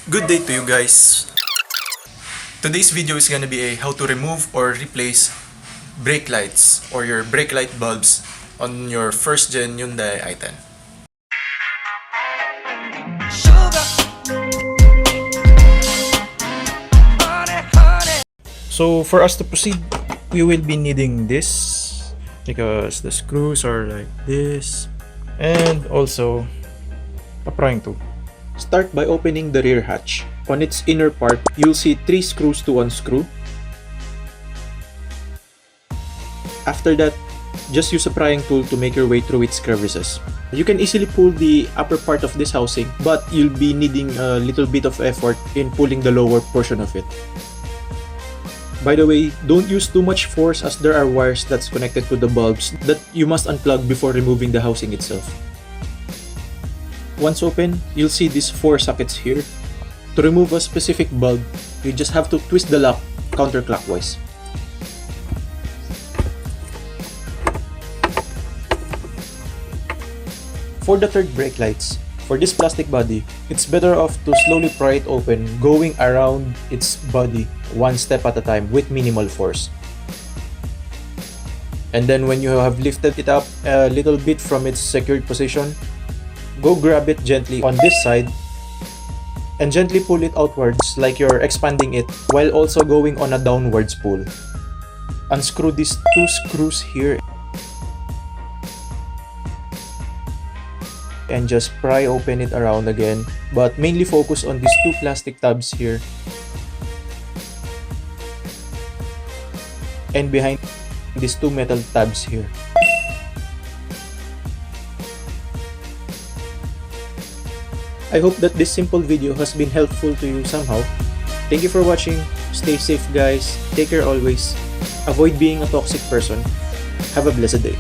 Good day to you guys. Today's video is gonna be a how to remove or replace brake lights or your brake light bulbs on your first gen Hyundai i10. So for us to proceed, we will be needing this because the screws are like this, and also a prying tool. Start by opening the rear hatch. On its inner part, you'll see 3 screws to unscrew. After that, just use a prying tool to make your way through its crevices. You can easily pull the upper part of this housing, but you'll be needing a little bit of effort in pulling the lower portion of it. By the way, don't use too much force as there are wires that's connected to the bulbs that you must unplug before removing the housing itself. Once open, you'll see these 4 sockets here. To remove a specific bulb, you just have to twist the lock counterclockwise. For the third brake lights, for this plastic body, it's better off to slowly pry it open, going around its body one step at a time with minimal force. And then when you have lifted it up a little bit from its secured position, go grab it gently on this side and gently pull it outwards like you're expanding it while also going on a downwards pull. Unscrew these 2 screws here and just pry open it around again, but mainly focus on these 2 plastic tabs here and behind these 2 metal tabs here. I hope that this simple video has been helpful to you somehow. Thank you for watching. Stay safe guys. Take care always. Avoid being a toxic person. Have a blessed day.